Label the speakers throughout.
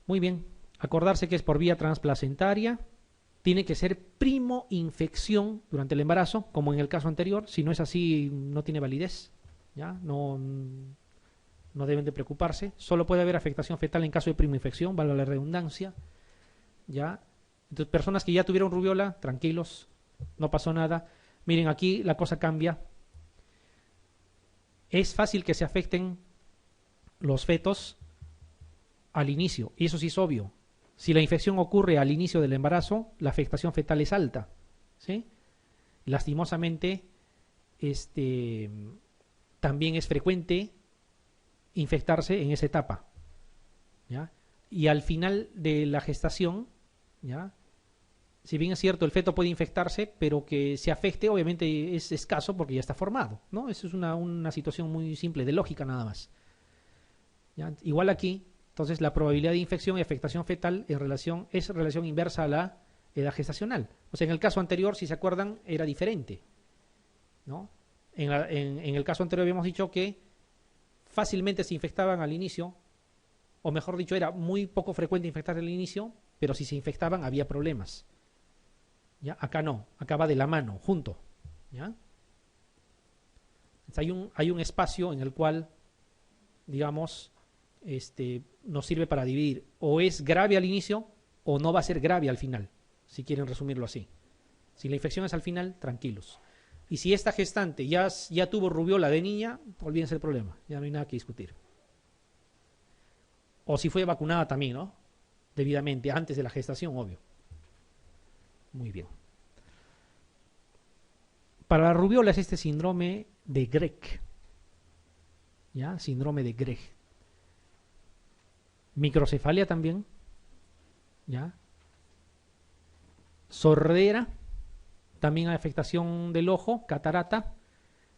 Speaker 1: Muy bien. Acordarse que es por vía transplacentaria. Tiene que ser primo infección durante el embarazo, como en el caso anterior. Si no es así, no tiene validez. ¿Ya? No, no deben de preocuparse. Solo puede haber afectación fetal en caso de primo infección, valga la redundancia. ¿Ya? Entonces, personas que ya tuvieron rubiola, tranquilos, no pasó nada. Miren, aquí la cosa cambia. Es fácil que se afecten los fetos al inicio, y eso sí es obvio. Si la infección ocurre al inicio del embarazo, la afectación fetal es alta, ¿sí? Lastimosamente, también es frecuente infectarse en esa etapa, ¿ya? Y al final de la gestación, ¿ya? Si bien es cierto, el feto puede infectarse, pero que se afecte, obviamente es escaso porque ya está formado, ¿no? Eso es una situación muy simple, de lógica nada más. ¿Ya? Igual aquí, entonces la probabilidad de infección y afectación fetal es relación inversa a la edad gestacional. O sea, en el caso anterior, si se acuerdan, era diferente, ¿no? En el caso anterior habíamos dicho que fácilmente se infectaban al inicio, o mejor dicho, era muy poco frecuente infectarse al inicio, pero si se infectaban había problemas. ¿Ya? Acá no, acá va de la mano, junto. ¿Ya? Entonces hay un espacio en el cual, digamos, nos sirve para dividir. O es grave al inicio o no va a ser grave al final, si quieren resumirlo así. Si la infección es al final, tranquilos. Y si esta gestante ya tuvo rubiola de niña, olvídense el problema, ya no hay nada que discutir. O si fue vacunada también, ¿no? Debidamente, antes de la gestación, obvio. Muy bien. Para la rubiola es este síndrome de Grech. ¿Ya? Síndrome de Grech. Microcefalia también. ¿Ya? Sordera. También hay afectación del ojo, catarata.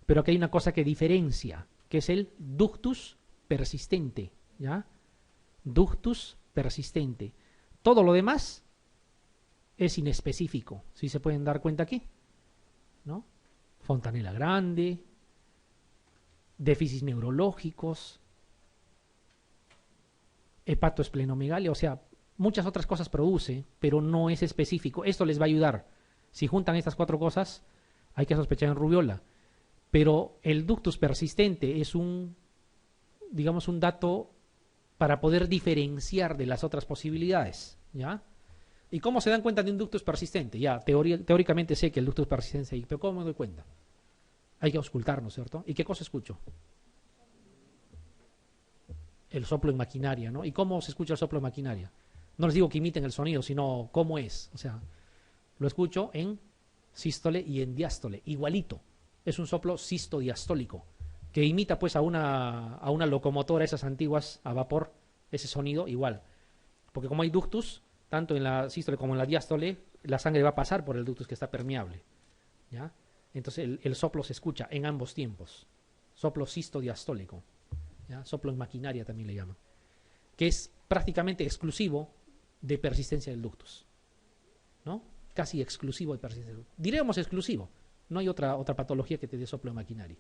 Speaker 1: Pero aquí hay una cosa que diferencia, que es el ductus persistente. ¿Ya? Ductus persistente. Todo lo demás es inespecífico, si se pueden dar cuenta aquí, ¿no? Fontanela grande, déficits neurológicos, hepatoesplenomegalia, o sea, muchas otras cosas produce, pero no es específico. Esto les va a ayudar. Si juntan estas cuatro cosas, hay que sospechar en rubiola. Pero el ductus persistente es digamos, un dato para poder diferenciar de las otras posibilidades, ¿ya? ¿Y cómo se dan cuenta de un ductus persistente? Ya, teóricamente sé que el ductus persistente ahí, pero ¿cómo me doy cuenta? Hay que auscultarnos, ¿cierto? ¿Y qué cosa escucho? El soplo en maquinaria, ¿no? ¿Y cómo se escucha el soplo en maquinaria? No les digo que imiten el sonido, sino cómo es. O sea, lo escucho en sístole y en diástole, igualito. Es un soplo sistodiastólico, que imita pues a una locomotora, esas antiguas a vapor, ese sonido igual. Porque como hay ductus, tanto en la sístole como en la diástole, la sangre va a pasar por el ductus que está permeable, ¿ya? Entonces el soplo se escucha en ambos tiempos. Soplo sistodiastólico, ¿ya? Soplo en maquinaria también le llaman. Que es prácticamente exclusivo de persistencia del ductus, ¿no? Casi exclusivo de persistencia del ductus. Diríamos exclusivo. No hay otra patología que te dé soplo en maquinaria.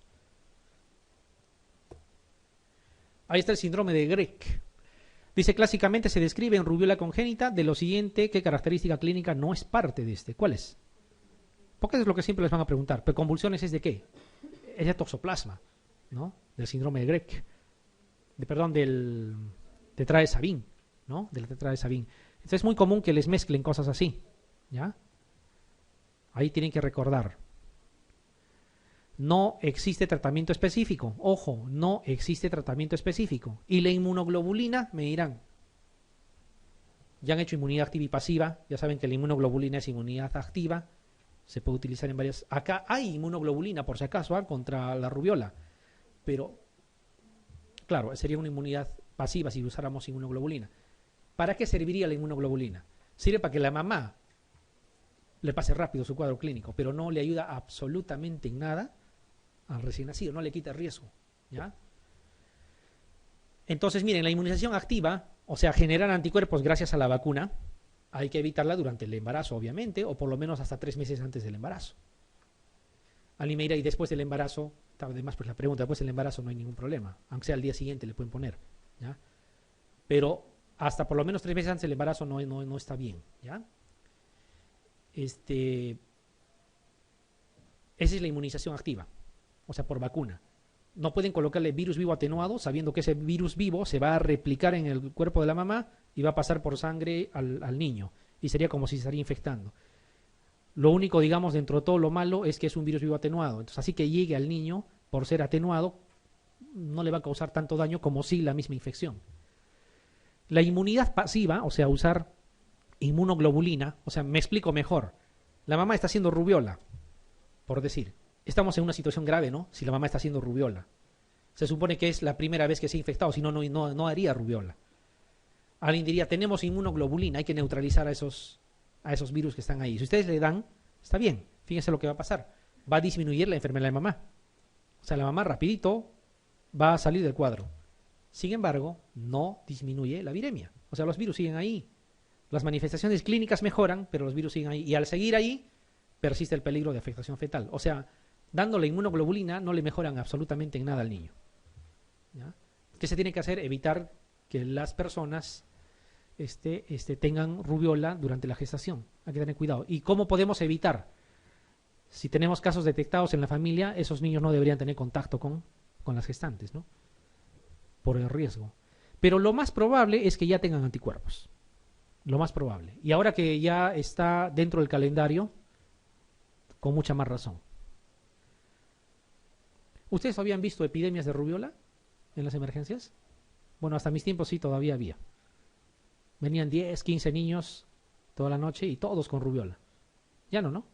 Speaker 1: Ahí está el síndrome de Grech. Dice, clásicamente se describe en rubiola congénita de lo siguiente, ¿qué característica clínica no es parte de este? ¿Cuál es? Porque es lo que siempre les van a preguntar. ¿Pero convulsiones es de qué? Es de toxoplasma, ¿no? Del síndrome de Grech. Del tetra de Sabin, ¿no? Del tetra de Sabin. Entonces es muy común que les mezclen cosas así, ¿ya? Ahí tienen que recordar. No existe tratamiento específico. Ojo, no existe tratamiento específico. Y la inmunoglobulina, me dirán, ya han hecho inmunidad activa y pasiva, ya saben que la inmunoglobulina es inmunidad activa, se puede utilizar en varias... Acá hay inmunoglobulina, por si acaso, contra la rubiola, pero, claro, sería una inmunidad pasiva si usáramos inmunoglobulina. ¿Para qué serviría la inmunoglobulina? Sirve para que la mamá le pase rápido su cuadro clínico, pero no le ayuda absolutamente en nada al recién nacido, no le quita riesgo, ¿ya? Entonces, miren, la inmunización activa, o sea, generar anticuerpos gracias a la vacuna, hay que evitarla durante el embarazo, obviamente, o por lo menos hasta 3 meses antes del embarazo. Alimeira, y después del embarazo, además, pues la pregunta, después del embarazo no hay ningún problema, aunque sea al día siguiente le pueden poner, ¿ya? Pero hasta por lo menos 3 meses antes del embarazo no está bien, ¿ya? Esa es la inmunización activa, o sea, por vacuna. No pueden colocarle virus vivo atenuado sabiendo que ese virus vivo se va a replicar en el cuerpo de la mamá y va a pasar por sangre al niño. Y sería como si se estaría infectando. Lo único, digamos, dentro de todo lo malo es que es un virus vivo atenuado. Entonces, así que llegue al niño, por ser atenuado, no le va a causar tanto daño como si la misma infección. La inmunidad pasiva, o sea, usar inmunoglobulina, o sea, me explico mejor. La mamá está haciendo rubiola, por decir. Estamos en una situación grave, ¿no? Si la mamá está haciendo rubiola. Se supone que es la primera vez que se ha infectado, si no, no haría rubiola. Alguien diría, tenemos inmunoglobulina, hay que neutralizar a esos virus que están ahí. Si ustedes le dan, está bien, fíjense lo que va a pasar. Va a disminuir la enfermedad de la mamá. O sea, la mamá rapidito va a salir del cuadro. Sin embargo, no disminuye la viremia. O sea, los virus siguen ahí. Las manifestaciones clínicas mejoran, pero los virus siguen ahí. Y al seguir ahí, persiste el peligro de afectación fetal. O sea, dándole inmunoglobulina no le mejoran absolutamente en nada al niño. ¿Ya? ¿Qué se tiene que hacer? Evitar que las personas tengan rubiola durante la gestación. Hay que tener cuidado. ¿Y cómo podemos evitar? Si tenemos casos detectados en la familia, esos niños no deberían tener contacto con las gestantes, ¿no? Por el riesgo. Pero lo más probable es que ya tengan anticuerpos. Lo más probable. Y ahora que ya está dentro del calendario, con mucha más razón. ¿Ustedes habían visto epidemias de rubiola en las emergencias? Bueno, hasta mis tiempos sí todavía había. Venían 10, 15 niños toda la noche y todos con rubiola. Ya no, ¿no?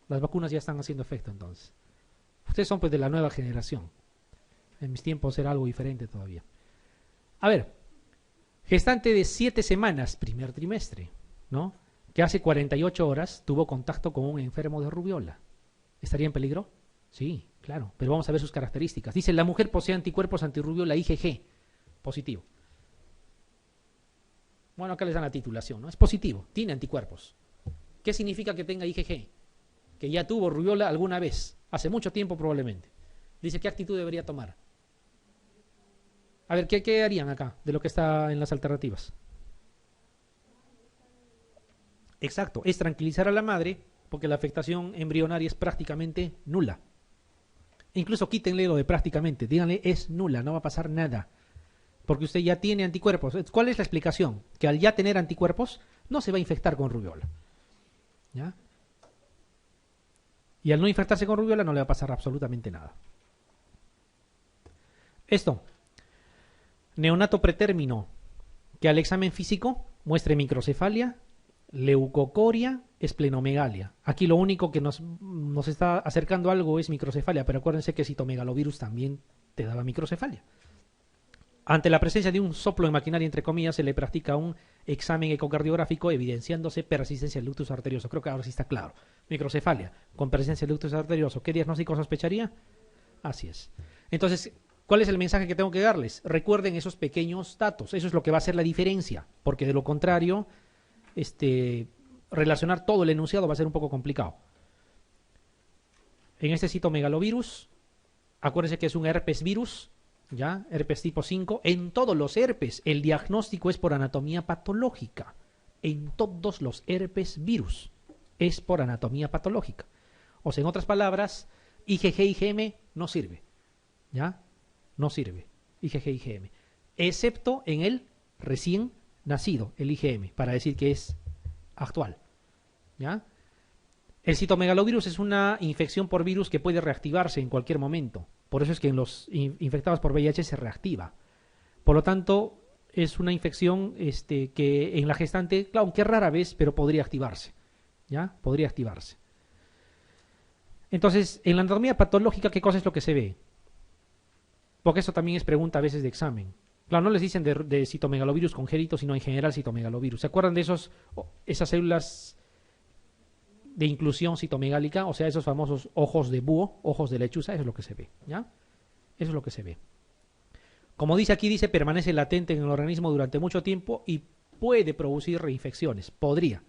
Speaker 1: Las vacunas ya están haciendo efecto entonces. Ustedes son pues de la nueva generación. En mis tiempos era algo diferente todavía. A ver, gestante de 7 semanas, primer trimestre, ¿no? Que hace 48 horas tuvo contacto con un enfermo de rubiola. ¿Estaría en peligro? Sí, claro, pero vamos a ver sus características. Dice, la mujer posee anticuerpos antirrubiola IgG, positivo. Bueno, acá les dan la titulación, ¿no? Es positivo, tiene anticuerpos. ¿Qué significa que tenga IgG? Que ya tuvo rubiola alguna vez, hace mucho tiempo probablemente. Dice, ¿qué actitud debería tomar? A ver, ¿qué harían acá de lo que está en las alternativas? Exacto, es tranquilizar a la madre porque la afectación embrionaria es prácticamente nula. Incluso quítenle lo de prácticamente, díganle es nula, no va a pasar nada. Porque usted ya tiene anticuerpos. ¿Cuál es la explicación? Que al ya tener anticuerpos no se va a infectar con rubiola. ¿Ya? Y al no infectarse con rubiola no le va a pasar absolutamente nada. Esto, neonato pretérmino, que al examen físico muestre microcefalia, leucocoria, esplenomegalia. Aquí lo único que nos está acercando algo es microcefalia, pero acuérdense que citomegalovirus también te daba microcefalia. Ante la presencia de un soplo en maquinaria, entre comillas, se le practica un examen ecocardiográfico evidenciándose persistencia del ductus arterioso. Creo que ahora sí está claro. Microcefalia con persistencia del ductus arterioso. ¿Qué diagnóstico sospecharía? Así es. Entonces, ¿cuál es el mensaje que tengo que darles? Recuerden esos pequeños datos. Eso es lo que va a hacer la diferencia. Porque de lo contrario, relacionar todo el enunciado va a ser un poco complicado. En este citomegalovirus, acuérdense que es un herpes virus. ¿Ya? Herpes tipo 5. En todos los herpes, el diagnóstico es por anatomía patológica. En todos los herpes virus es por anatomía patológica. O sea, en otras palabras, IgG, IgM no sirve. ¿Ya? No sirve. IgG, IgM. Excepto en el recién nacido, el IgM, para decir que es actual. ¿Ya? El citomegalovirus es una infección por virus que puede reactivarse en cualquier momento. Por eso es que en los infectados por VIH se reactiva. Por lo tanto, es una infección que en la gestante, claro, aunque rara vez, pero podría activarse. ¿Ya? Podría activarse. Entonces, en la anatomía patológica, ¿qué cosa es lo que se ve? Porque eso también es pregunta a veces de examen. Claro, no les dicen de citomegalovirus congénito, sino en general citomegalovirus. ¿Se acuerdan de esas células de inclusión citomegálica? O sea, esos famosos ojos de búho, ojos de lechuza, eso es lo que se ve, ¿ya? Eso es lo que se ve. Como dice aquí, permanece latente en el organismo durante mucho tiempo y puede producir reinfecciones. Podría.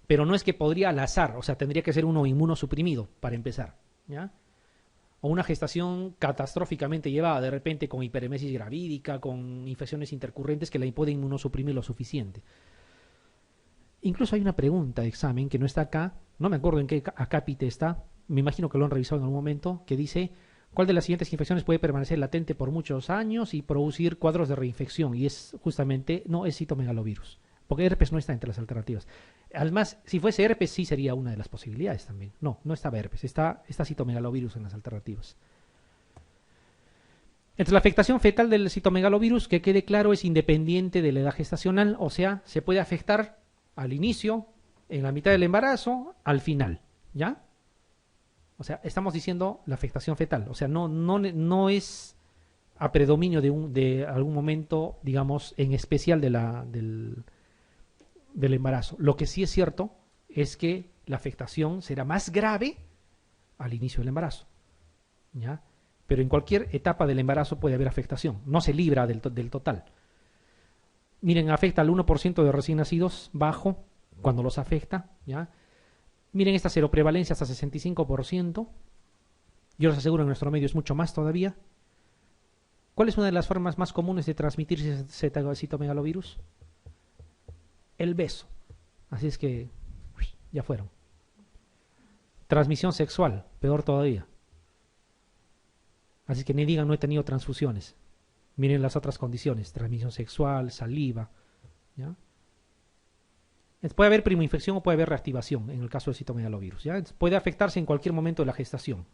Speaker 1: Pero no es que podría al azar, o sea, tendría que ser uno inmunosuprimido para empezar, ¿ya? o una gestación catastróficamente llevada, de repente con hiperemesis gravídica, con infecciones intercurrentes que la pueden inmunosuprimir lo suficiente. Incluso hay una pregunta de examen que no está acá, no me acuerdo en qué acápite está, me imagino que lo han revisado en algún momento, que dice cuál de las siguientes infecciones puede permanecer latente por muchos años y producir cuadros de reinfección, y es justamente, no es citomegalovirus, porque herpes no está entre las alternativas. Además, si fuese herpes sí sería una de las posibilidades también. No, no estaba herpes, está citomegalovirus en las alternativas. Entonces, la afectación fetal del citomegalovirus, que quede claro, es independiente de la edad gestacional, o sea, se puede afectar al inicio, en la mitad del embarazo, al final, ¿ya? O sea, estamos diciendo la afectación fetal, o sea, no es a predominio de algún momento, digamos, en especial del embarazo. Lo que sí es cierto es que la afectación será más grave al inicio del embarazo, ¿ya? Pero en cualquier etapa del embarazo puede haber afectación, no se libra del total. Miren, afecta al 1% de recién nacidos, bajo, cuando los afecta, ¿ya? Miren esta seroprevalencia hasta 65%. Yo les aseguro en nuestro medio es mucho más todavía. ¿Cuál es una de las formas más comunes de transmitir citomegalovirus? El beso. Así es que ya fueron. Transmisión sexual, peor todavía. Así que ni digan no he tenido transfusiones. Miren las otras condiciones, transmisión sexual, saliva, ¿ya? Puede haber primoinfección o puede haber reactivación en el caso del citomegalovirus, ¿ya? Puede afectarse en cualquier momento de la gestación,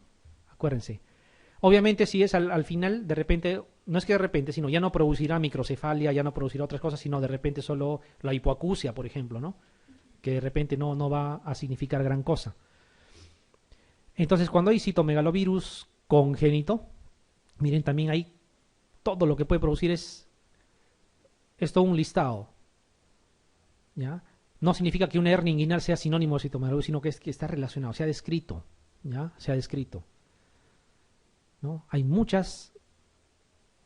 Speaker 1: acuérdense. Obviamente si es al final, de repente, no es que de repente, sino ya no producirá microcefalia, ya no producirá otras cosas, sino de repente solo la hipoacusia, por ejemplo, ¿no? Que de repente no va a significar gran cosa. Entonces, cuando hay citomegalovirus congénito, miren, también hay todo lo que puede producir es todo un listado, ¿ya? No significa que una hernia inguinal sea sinónimo de citomegalovirus, sino que está relacionado, se ha descrito, ¿ya? Se ha descrito, ¿no? Hay muchas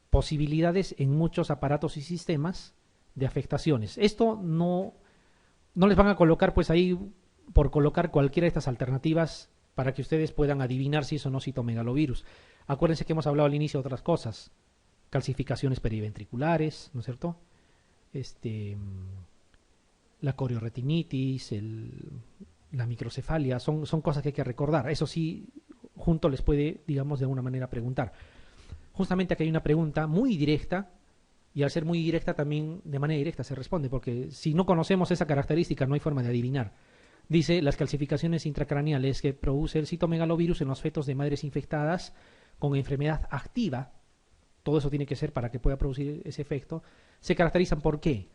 Speaker 1: posibilidades en muchos aparatos y sistemas de afectaciones. Esto no les van a colocar pues ahí por colocar cualquiera de estas alternativas para que ustedes puedan adivinar si es o no citomegalovirus. Acuérdense que hemos hablado al inicio de otras cosas. Calcificaciones periventriculares, ¿no es cierto? La corioretinitis, la microcefalia, son cosas que hay que recordar. Eso sí, junto les puede, digamos, de alguna manera preguntar. Justamente aquí hay una pregunta muy directa, y al ser muy directa también de manera directa se responde, porque si no conocemos esa característica no hay forma de adivinar. Dice, las calcificaciones intracraneales que produce el citomegalovirus en los fetos de madres infectadas con enfermedad activa, todo eso tiene que ser para que pueda producir ese efecto, se caracterizan ¿por qué?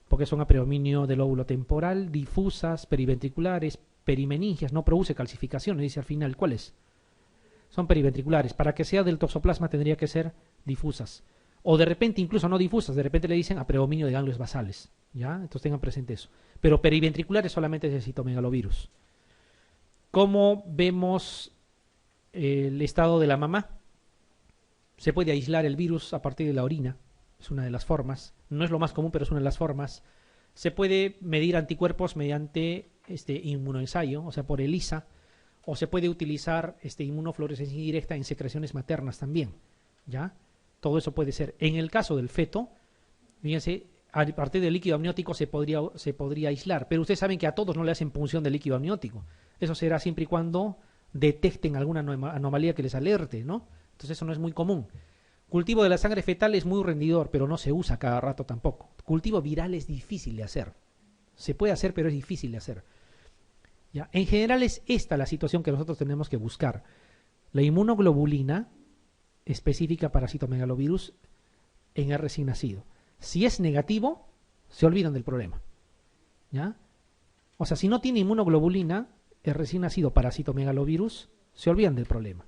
Speaker 1: Porque son a predominio del lóbulo temporal, difusas, periventriculares, perimeningias, no produce calcificaciones, dice al final, ¿cuáles? Son periventriculares. Para que sea del toxoplasma tendría que ser difusas. O de repente incluso no difusas, de repente le dicen a predominio de ganglios basales, ¿ya? Entonces tengan presente eso. Pero periventriculares solamente es el citomegalovirus. ¿Cómo vemos el estado de la mamá? Se puede aislar el virus a partir de la orina, es una de las formas. No es lo más común, pero es una de las formas. Se puede medir anticuerpos mediante inmunoensayo, o sea, por ELISA, o se puede utilizar inmunofluorescencia indirecta en secreciones maternas también, ¿ya? Todo eso puede ser. En el caso del feto, fíjense, a partir del líquido amniótico se podría aislar, pero ustedes saben que a todos no le hacen punción del líquido amniótico. Eso será siempre y cuando detecten alguna anomalía que les alerte, ¿no? Entonces eso no es muy común. Cultivo de la sangre fetal es muy rendidor, pero no se usa cada rato tampoco. Cultivo viral es difícil de hacer. Se puede hacer, pero es difícil de hacer. ¿Ya? En general es esta la situación que nosotros tenemos que buscar. La inmunoglobulina específica para citomegalovirus en el recién nacido. Si es negativo, se olvidan del problema, ¿ya? O sea, si no tiene inmunoglobulina, el recién nacido para citomegalovirus, se olvidan del problema.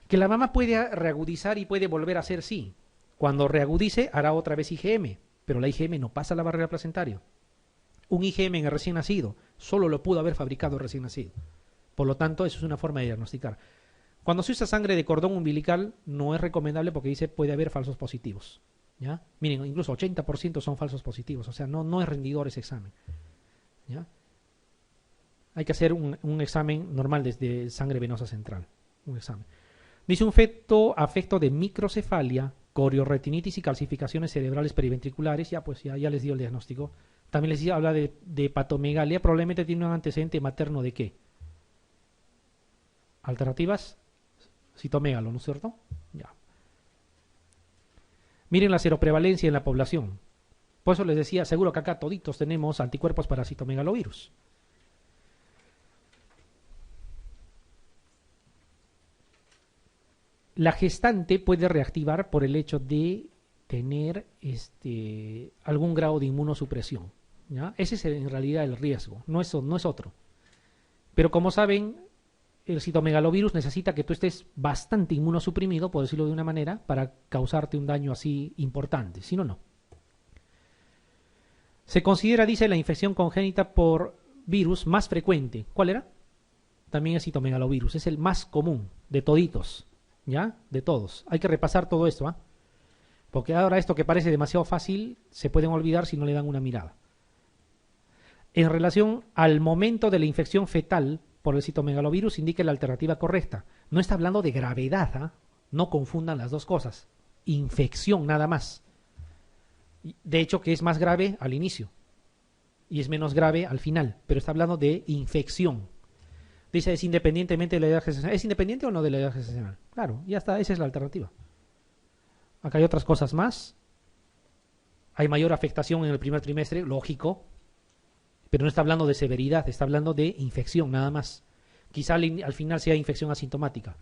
Speaker 1: Que la mamá puede reagudizar y puede volver a hacer, sí. Cuando reagudice, hará otra vez IgM, pero la IgM no pasa la barrera placentaria. Un IgM en el recién nacido solo lo pudo haber fabricado el recién nacido. Por lo tanto, eso es una forma de diagnosticar. Cuando se usa sangre de cordón umbilical, no es recomendable porque dice puede haber falsos positivos, ¿ya? Miren, incluso 80% son falsos positivos, o sea, no es rendidor ese examen, ¿ya? Hay que hacer un examen normal desde sangre venosa central, un examen. Dice un feto afecto de microcefalia, corioretinitis y calcificaciones cerebrales periventriculares. Ya, pues ya les dio el diagnóstico. También les habla de hepatomegalia. Probablemente tiene un antecedente materno de qué. Alternativas, citomegalo, ¿no es cierto? Ya. Miren la seroprevalencia en la población. Por eso les decía, seguro que acá toditos tenemos anticuerpos para citomegalovirus. La gestante puede reactivar por el hecho de tener algún grado de inmunosupresión, ¿ya? Ese es en realidad el riesgo, no es otro. Pero como saben, el citomegalovirus necesita que tú estés bastante inmunosuprimido, por decirlo de una manera, para causarte un daño así importante, si no, no. Se considera, dice, la infección congénita por virus más frecuente. ¿Cuál era? También el citomegalovirus, es el más común de toditos, ¿ya? De todos. Hay que repasar todo esto, ¿ah? Porque ahora esto que parece demasiado fácil, se pueden olvidar si no le dan una mirada. En relación al momento de la infección fetal por el citomegalovirus, indique la alternativa correcta. No está hablando de gravedad, ¿ah? No confundan las dos cosas. Infección nada más. De hecho, que es más grave al inicio y es menos grave al final, pero está hablando de infección. Dice, es independientemente de la edad gestacional. ¿Es independiente o no de la edad gestacional? Claro, ya está, esa es la alternativa. Acá hay otras cosas más. Hay mayor afectación en el primer trimestre, lógico, pero no está hablando de severidad, está hablando de infección nada más. Quizá al final sea infección asintomática.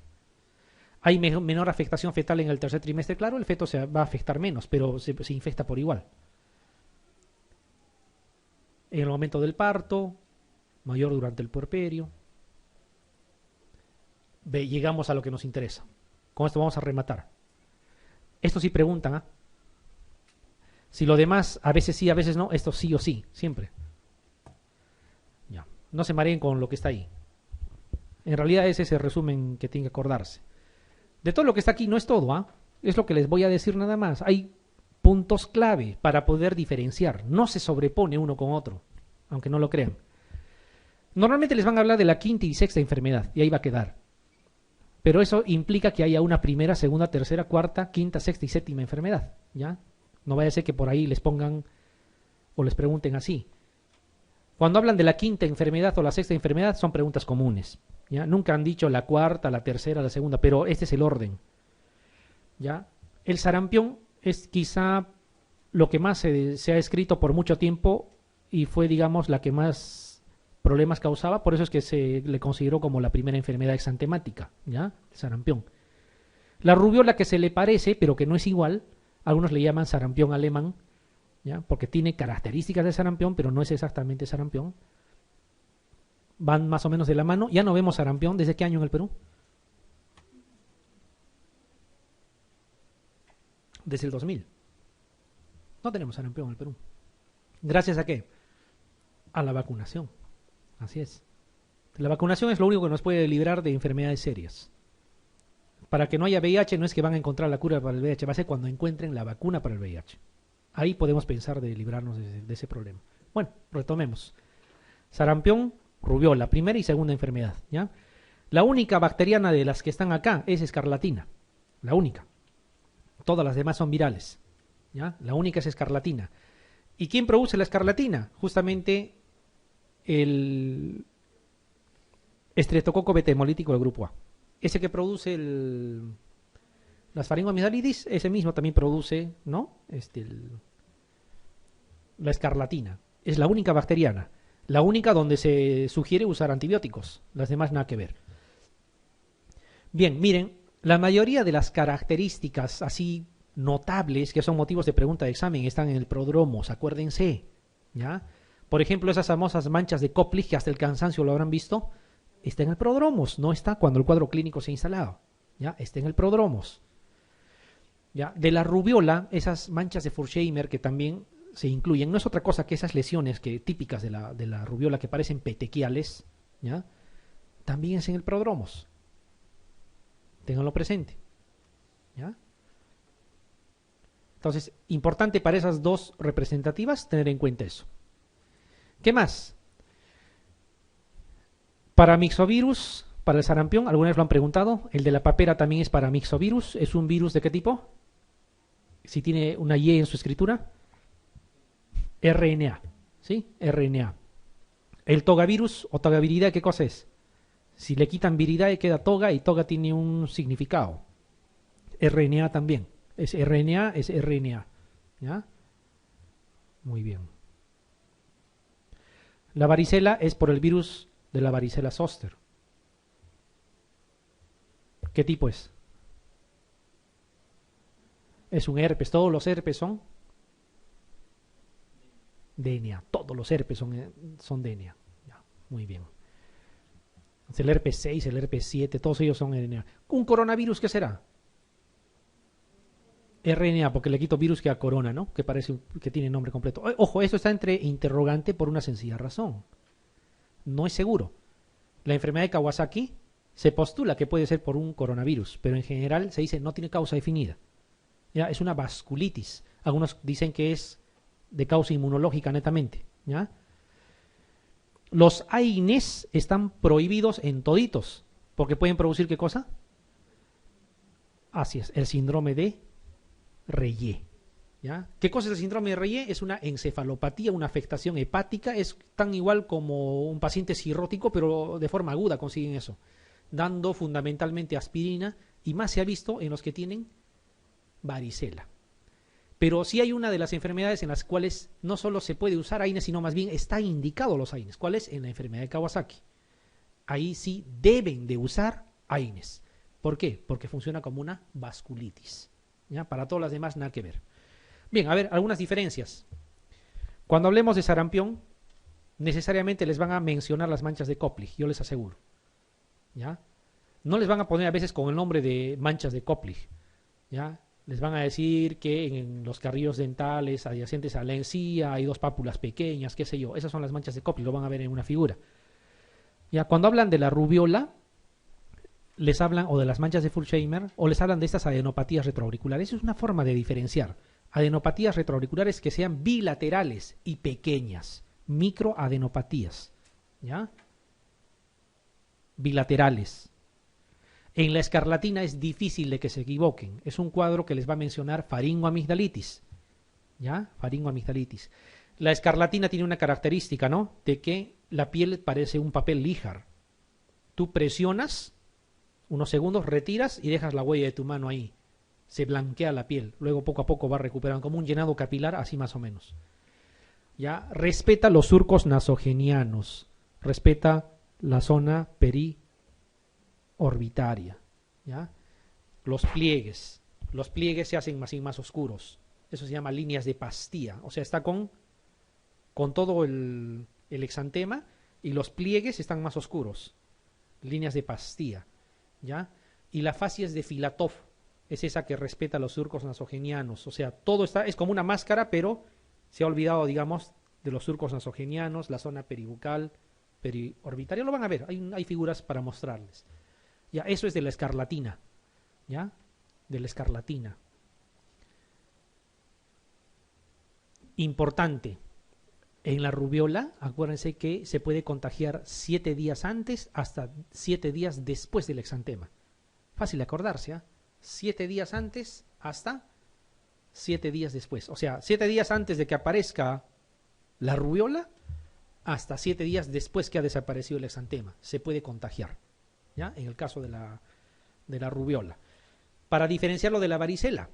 Speaker 1: Hay menor afectación fetal en el tercer trimestre, claro, el feto se va a afectar menos, pero se infecta por igual. En el momento del parto, mayor durante el puerperio. Llegamos a lo que nos interesa. Con esto vamos a rematar. Esto sí preguntan, ¿ah? Si lo demás, a veces sí, a veces no, esto sí o sí, siempre. Ya. No se mareen con lo que está ahí. En realidad ese es el resumen que tiene que acordarse. De todo lo que está aquí no es todo, ¿ah? Es lo que les voy a decir nada más. Hay puntos clave para poder diferenciar. No se sobrepone uno con otro, aunque no lo crean. Normalmente les van a hablar de la quinta y sexta enfermedad, y ahí va a quedar. Pero eso implica que haya una primera, segunda, tercera, cuarta, quinta, sexta y séptima enfermedad, ¿ya? No vaya a ser que por ahí les pongan o les pregunten así. Cuando hablan de la quinta enfermedad o la sexta enfermedad son preguntas comunes, ¿ya? Nunca han dicho la cuarta, la tercera, la segunda, pero este es el orden, ¿ya? El sarampión es quizá lo que más se ha escrito por mucho tiempo y fue, digamos, la que más problemas causaba, por eso es que se le consideró como la primera enfermedad exantemática, ¿ya? El sarampión. La rubiola, que se le parece, pero que no es igual, algunos le llaman sarampión alemán, ¿ya? Porque tiene características de sarampión, pero no es exactamente sarampión. Van más o menos de la mano. Ya no vemos sarampión. ¿Desde qué año en el Perú? Desde el 2000. No tenemos sarampión en el Perú. ¿Gracias a qué? A la vacunación. Así es. La vacunación es lo único que nos puede librar de enfermedades serias. Para que no haya VIH no es que van a encontrar la cura para el VIH, va a ser cuando encuentren la vacuna para el VIH. Ahí podemos pensar de librarnos de ese problema. Bueno, retomemos. Sarampión, rubiola, primera y segunda enfermedad, ¿ya? La única bacteriana de las que están acá es escarlatina. La única. Todas las demás son virales, ¿ya? La única es escarlatina. ¿Y quién produce la escarlatina? Justamente el estreptococo beta hemolítico del grupo A. Ese que produce las faringoamigdalitis, ese mismo también produce, ¿no? La escarlatina. Es la única bacteriana. La única donde se sugiere usar antibióticos. Las demás nada que ver. Bien, miren, la mayoría de las características así notables que son motivos de pregunta de examen están en el prodromos, acuérdense, ¿ya? Por ejemplo, esas famosas manchas de Koplik, que hasta el cansancio lo habrán visto, está en el prodromos, no está cuando el cuadro clínico se ha instalado, ¿ya? Está en el prodromos. ¿Ya? De la rubiola, esas manchas de Forchheimer que también se incluyen, no es otra cosa que esas lesiones típicas de la rubiola que parecen petequiales, ¿ya? También es en el prodromos. Ténganlo presente, ¿ya? Entonces, importante para esas dos representativas tener en cuenta eso. ¿Qué más? Para mixovirus, Para el sarampión, alguna vez lo han preguntado. El de la papera también es para mixovirus. ¿Es un virus de qué tipo? Si tiene una Y en su escritura. RNA. ¿Sí? RNA. El togavirus o togaviridae, ¿qué cosa es? Si le quitan viridae queda toga y toga tiene un significado. RNA también. Es RNA, es RNA. ¿Ya? Muy bien. La varicela es por el virus de la varicela zoster. ¿Qué tipo es? Es un herpes. Todos los herpes son DNA. Todos los herpes son DNA. Ya, muy bien. El herpes 6, el herpes 7, todos ellos son RNA. ¿Un coronavirus qué será? RNA, porque le quito virus que a corona, ¿no? Que parece que tiene nombre completo. Ojo, esto está entre interrogante por una sencilla razón. No es seguro. La enfermedad de Kawasaki se postula que puede ser por un coronavirus, pero en general se dice no tiene causa definida. Ya, es una vasculitis. Algunos dicen que es de causa inmunológica netamente. ¿Ya? Los AINES están prohibidos en toditos, porque pueden producir ¿qué cosa? Así es, el síndrome de Reye. ¿Ya? ¿Qué cosa es el síndrome de Reye? Es una encefalopatía, una afectación hepática, es tan igual como un paciente cirrótico, pero de forma aguda consiguen eso, dando fundamentalmente aspirina, y más se ha visto en los que tienen varicela. Pero sí hay una de las enfermedades en las cuales no solo se puede usar AINES, sino más bien está indicado los AINES. ¿Cuál es? En la enfermedad de Kawasaki. Ahí sí deben de usar AINES. ¿Por qué? Porque funciona como una vasculitis. ¿Ya? Para todas las demás nada que ver. Bien, a ver, algunas diferencias. Cuando hablemos de sarampión, necesariamente les van a mencionar las manchas de Koplich, yo les aseguro. ¿Ya? No les van a poner a veces con el nombre de manchas de Koplich. ¿Ya? Les van a decir que en los carrillos dentales adyacentes a la encía hay dos pápulas pequeñas, qué sé yo. Esas son las manchas de Koplich, lo van a ver en una figura. Ya, cuando hablan de la rubiola, les hablan o de las manchas de Fullsheimer o les hablan de estas adenopatías retroauriculares. Eso es una forma de diferenciar. Adenopatías retroauriculares que sean bilaterales y pequeñas. Microadenopatías. ¿Ya? Bilaterales. En la escarlatina es difícil de que se equivoquen. Es un cuadro que les va a mencionar faringoamigdalitis. ¿Ya? Faringoamigdalitis. La escarlatina tiene una característica, ¿no? De que la piel parece un papel líjar. Tú presionas unos segundos, retiras y dejas la huella de tu mano ahí. Se blanquea la piel. Luego poco a poco va recuperando, como un llenado capilar, así más o menos. ¿Ya? Respeta los surcos nasogenianos. Respeta la zona orbitaria, ¿ya? Los pliegues se hacen más oscuros, eso se llama líneas de Pastía, o sea, está con todo el exantema y los pliegues están más oscuros, líneas de Pastía, ¿ya? Y la facies de Filatov es esa que respeta los surcos nasogenianos, o sea, todo es como una máscara, pero se ha olvidado, digamos, de los surcos nasogenianos, la zona peribucal, periorbitaria, lo van a ver, hay figuras para mostrarles. Ya, eso es de la escarlatina, ¿ya? De la escarlatina. Importante, en la rubiola, acuérdense que se puede contagiar 7 días antes hasta 7 días después del exantema. Fácil de acordarse, ¿eh? 7 días antes hasta 7 días después. O sea, 7 días antes de que aparezca la rubiola hasta 7 días después que ha desaparecido el exantema. Se puede contagiar. ¿Ya? En el caso de la rubiola. Para diferenciarlo de la varicela,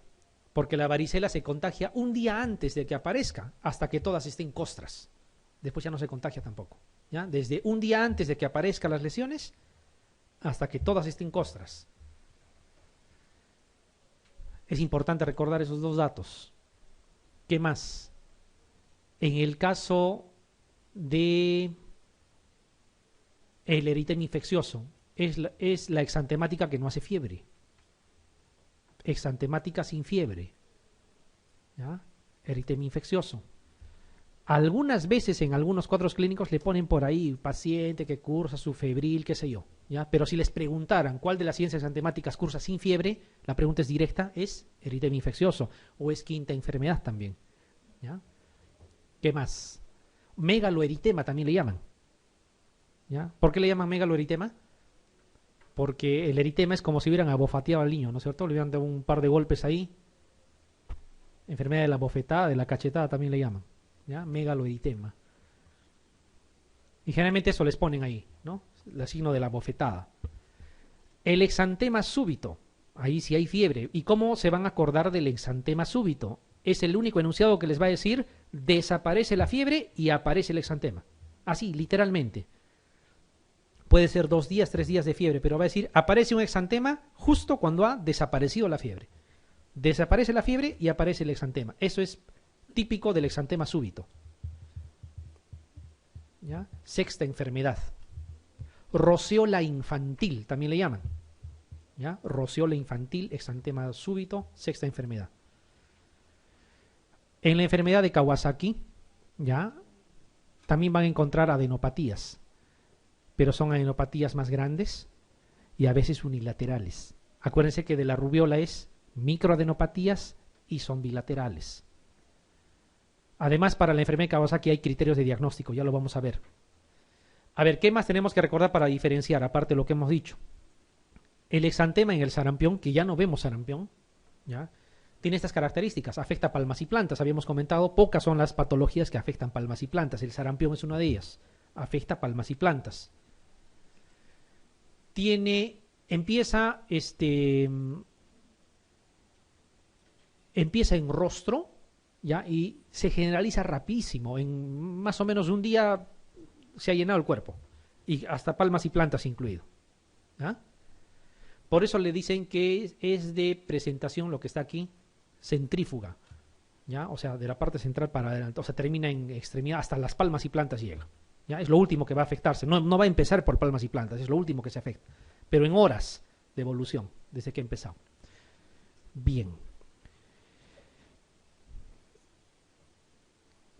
Speaker 1: porque la varicela se contagia un día antes de que aparezca, hasta que todas estén costras. Después ya no se contagia tampoco. ¿Ya? Desde un día antes de que aparezcan las lesiones, hasta que todas estén costras. Es importante recordar esos dos datos. ¿Qué más? En el caso de el eritema infeccioso, es la exantemática que no hace fiebre. Exantemática sin fiebre. ¿Ya? Eritema infeccioso. Algunas veces en algunos cuadros clínicos le ponen por ahí paciente que cursa su febril, qué sé yo. ¿Ya? Pero si les preguntaran cuál de las ciencias exantemáticas cursa sin fiebre, la pregunta es directa, es eritema infeccioso o es quinta enfermedad también. ¿Ya? ¿Qué más? Megaloeritema también le llaman. ¿Ya? ¿Por qué le llaman megaloeritema? porque el eritema es como si hubieran abofeteado al niño, ¿no es cierto? Le hubieran dado un par de golpes ahí. Enfermedad de la bofetada, de la cachetada también le llaman, ¿ya? Megaloeritema. Y generalmente eso les ponen ahí, ¿no? El signo de la bofetada. El exantema súbito, ahí sí hay fiebre. ¿Y cómo se van a acordar del exantema súbito? Es el único enunciado que les va a decir: desaparece la fiebre y aparece el exantema. Así, literalmente. Puede ser 2 días, 3 días de fiebre, pero va a decir: aparece un exantema justo cuando ha desaparecido la fiebre. Desaparece la fiebre y aparece el exantema. Eso es típico del exantema súbito. ¿Ya? Sexta enfermedad. Roceola infantil, también le llaman. ¿Ya? Roceola infantil, exantema súbito, sexta enfermedad. En la enfermedad de Kawasaki, ¿ya? También van a encontrar adenopatías, pero son adenopatías más grandes y a veces unilaterales. Acuérdense que de la rubiola es microadenopatías y son bilaterales. Además, para la enfermedad de Kawasaki hay criterios de diagnóstico, ya lo vamos a ver. A ver, ¿qué más tenemos que recordar para diferenciar, aparte de lo que hemos dicho? El exantema en el sarampión, que ya no vemos sarampión, ¿ya? Tiene estas características: afecta palmas y plantas. Habíamos comentado, pocas son las patologías que afectan palmas y plantas. El sarampión es una de ellas. Afecta palmas y plantas. Empieza en rostro, ¿ya? Y se generaliza rapidísimo. En más o menos un día se ha llenado el cuerpo. Y hasta palmas y plantas incluido. ¿Ya? Por eso le dicen que es de presentación, lo que está aquí, centrífuga, ¿ya? O sea, de la parte central para adelante, o sea, termina en extremidad, hasta las palmas y plantas llega, ¿ya? Es lo último que va a afectarse, no va a empezar por palmas y plantas, es lo último que se afecta, pero en horas de evolución, desde que ha empezado. Bien.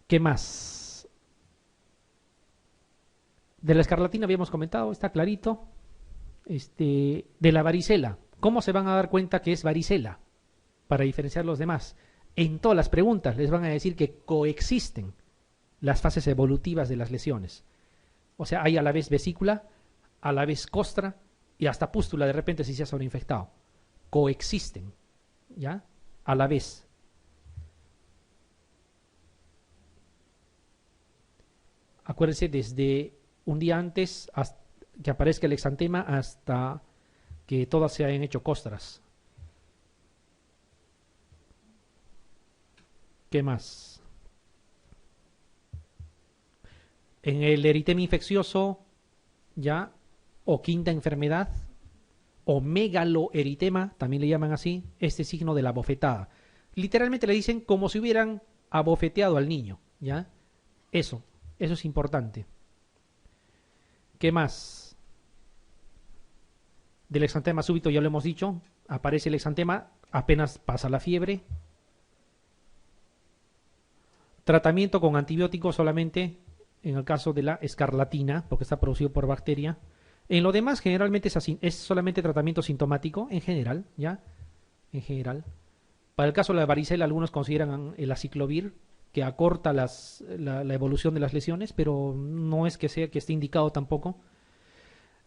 Speaker 1: ¿Qué más? De la escarlatina habíamos comentado, está clarito. De la varicela, ¿cómo se van a dar cuenta que es varicela? Para diferenciar los demás. En todas las preguntas les van a decir que coexisten las fases evolutivas de las lesiones. O sea, hay a la vez vesícula, a la vez costra y hasta pústula de repente si se ha sobreinfectado. Coexisten, ¿ya? A la vez. Acuérdense, desde un día antes hasta que aparezca el exantema hasta que todas se hayan hecho costras. ¿Qué más? En el eritema infeccioso, ya, o quinta enfermedad, o megaloeritema, también le llaman así, este signo de la bofetada. Literalmente le dicen como si hubieran abofeteado al niño, ¿ya? Eso es importante. ¿Qué más? Del exantema súbito ya lo hemos dicho, aparece el exantema apenas pasa la fiebre. Tratamiento con antibióticos solamente en el caso de la escarlatina, porque está producido por bacteria. En lo demás, generalmente es solamente tratamiento sintomático, en general, ¿ya? En general. Para el caso de la varicela, algunos consideran el aciclovir, que acorta la evolución de las lesiones, pero no es que esté indicado tampoco.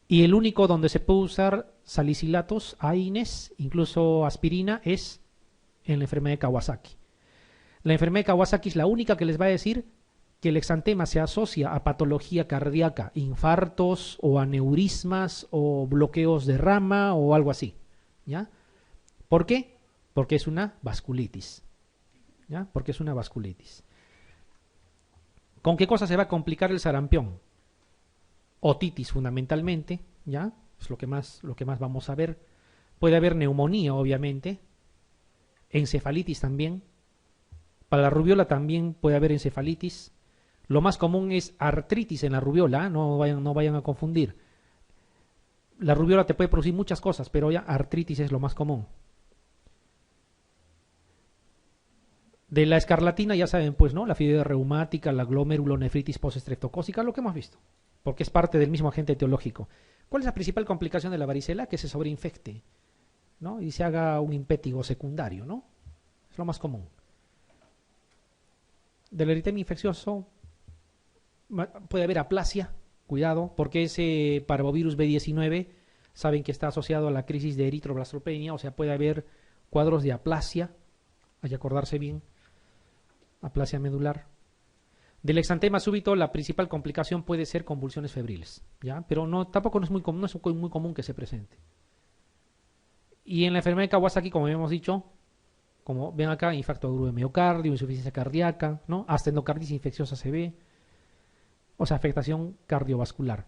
Speaker 1: Y el único donde se puede usar salicilatos, AINES, incluso aspirina, es en la enfermedad de Kawasaki. La enfermedad de Kawasaki es la única que les va a decir que el exantema se asocia a patología cardíaca, infartos o aneurismas o bloqueos de rama o algo así, ¿ya? ¿Por qué? Porque es una vasculitis, ¿ya? Porque es una vasculitis. ¿Con qué cosa se va a complicar el sarampión? Otitis fundamentalmente, ¿ya? Es lo que más vamos a ver. Puede haber neumonía, obviamente, encefalitis también. Para la rubiola también puede haber encefalitis. Lo más común es artritis en la rubiola, no vayan a confundir. La rubiola te puede producir muchas cosas, pero ya artritis es lo más común. De la escarlatina ya saben, pues, ¿no? La fiebre reumática, la glomerulonefritis postestreptocócica, lo que hemos visto, porque es parte del mismo agente etiológico. ¿Cuál es la principal complicación de la varicela? Que se sobreinfecte, ¿no? Y se haga un impétigo secundario, ¿no? Es lo más común. Del eritema infeccioso puede haber aplasia, cuidado, porque ese parvovirus B19 saben que está asociado a la crisis de eritroblastopenia, o sea, puede haber cuadros de aplasia, hay que acordarse bien, aplasia medular. Del exantema súbito, la principal complicación puede ser convulsiones febriles, ¿ya? Pero no, tampoco no es muy común, no es muy común que se presente. Y en la enfermedad de Kawasaki, como habíamos dicho, como ven acá, infarto agudo de miocardio, insuficiencia cardíaca, ¿no? Hasta endocarditis infecciosa se ve, o sea, afectación cardiovascular.